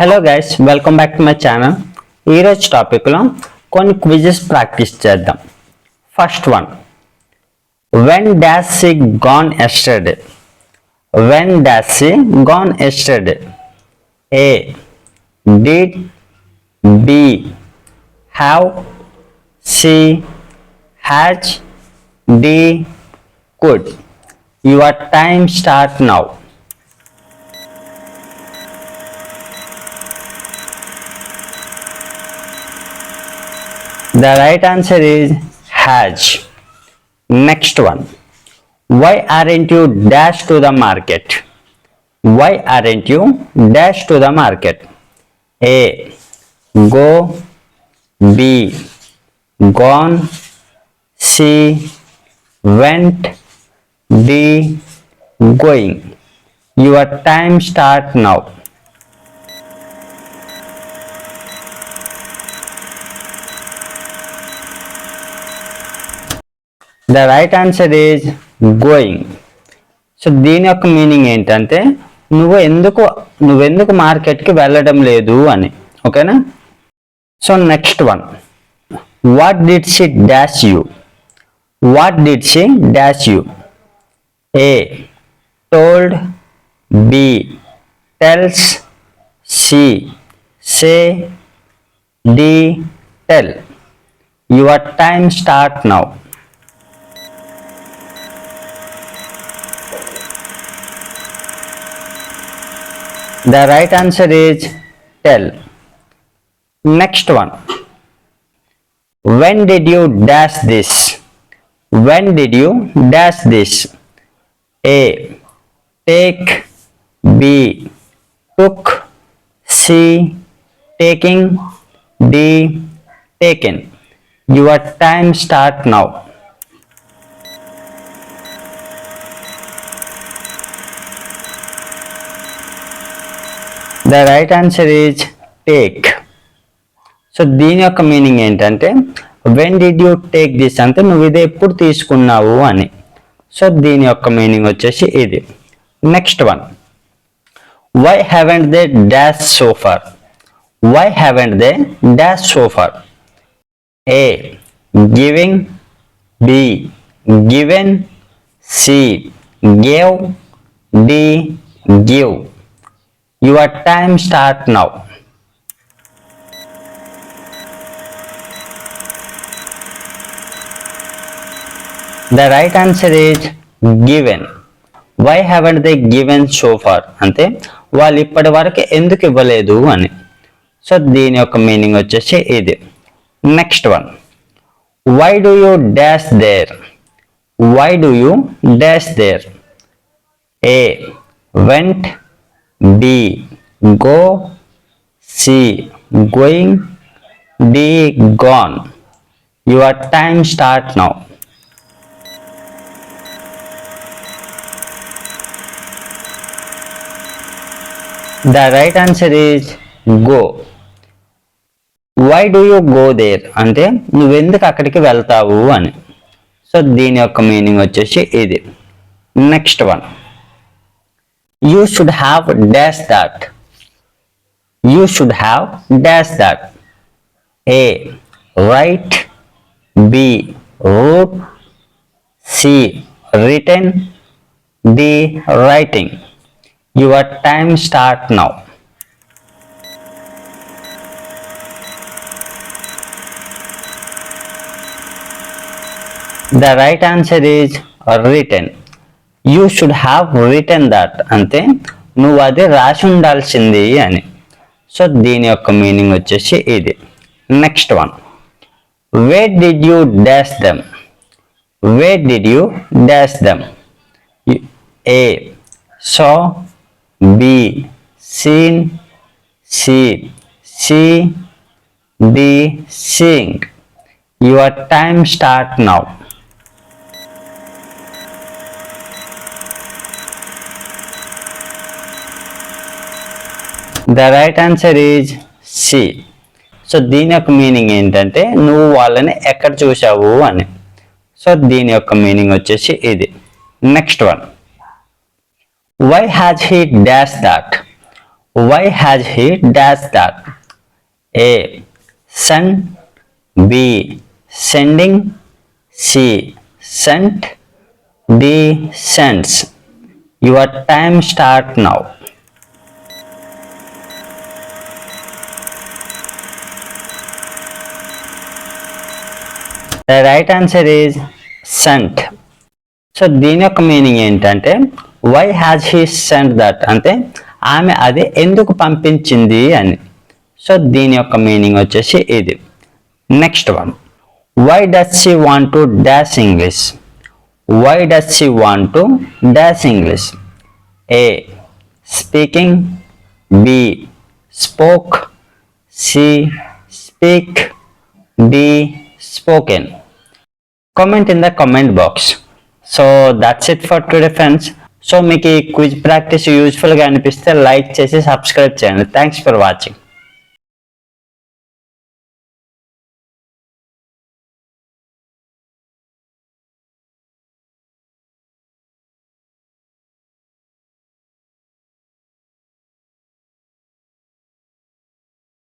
Hello guys, welcome back to my channel. ఈరోజు టాపిక్లో కొన్ని క్విజెస్ ప్రాక్టీస్ చేద్దాం. First one, when dash she gone yesterday? When dash she gone yesterday? A did, B have, C has, D could. Your time start now. The right answer is has. Next one. Why aren't you dash to the market? Why aren't you dash to the market? A. Go. B. Gone. C. Went. D. Going. Your time start now. The right answer is going. So దీని యొక్క meaning ఏంటంటే నువ్వెందుకు మార్కెట్కి వెళ్ళడం లేదు అని. ఓకేనా? So next one, what did she dash you? What did she dash you? A told, B tells, C say, D tell. Your time start now. The right answer is tell. Next one. When did you dash this? When did you dash this? A. Take. B. Took. C. Taking. D. Taken. Your time start now. The right answer is take. So దీని యొక్క meaning ఏంటంటే when did you take this అంటే నువ్వు ఇది ఎప్పుడు తీసుకున్నావు అని. So దీని యొక్క మీనింగ్ వచ్చేసి ఇది. Next one, why haven't they dash so far? Why haven't they dash so far? A giving, B given, C gave, D give. Your time start now. The right answer is given. Why haven't they given so far? అంటే వాళ్ళు ఇప్పటి వరకు ఎందుకు ఇవ్వలేదు అని. So దీని యొక్క meaning వచ్చేసి ఇది. Next one, why do you dash there? Why do you dash there? A. Went. B. Go. C. Going. D. Gone. Your time start now. The right answer is go. Why do you go there? అంటే నువ్వెందుకు అక్కడికి వెళ్తావు అని. So దీని యొక్క meaning వచ్చేసి ఇది. Next one, you should have dash that. You should have dash that. A. Write. B. Wrote. C. Written. D. Writing. Your time start now. The right answer is written. You should have return that అంటే నువ్వు అది రాసి ఉండాల్సింది అని. So దీని యొక్క meaning వచ్చేసి ఇది. Next one, where did you dash them? Where did you dash them? A saw, B seen, C see, D seeing. Your time start now. The right answer is C. So దీని యొక్క meaning ఏంటంటే నువ్వు వాళ్ళని ఎక్కడ చూసావు అని. So దీని యొక్క మీనింగ్ వచ్చేసి ఇది. Next one, why has he dash that? Why has he dash that? A. Sent. B. Sending. C. Sent. D. Sends. Your time start now. The right answer is sent. So దీని యొక్క meaning ఏంటంటే why has he sent that అంటే ఆమె అది ఎందుకు పంపించింది అని. So దీని యొక్క మీనింగ్ వచ్చేసి ఇది. Next one, why does she want to dash English? Why does she want to dash English? A. Speaking. B. Spoke. C. Speak. D. Spoken. Comment in the comment box. So that's it for today friends. So మీకు ఈ quiz practice యూజ్ఫుల్గా అనిపిస్తే like చేసి subscribe చేయండి. Thanks for watching.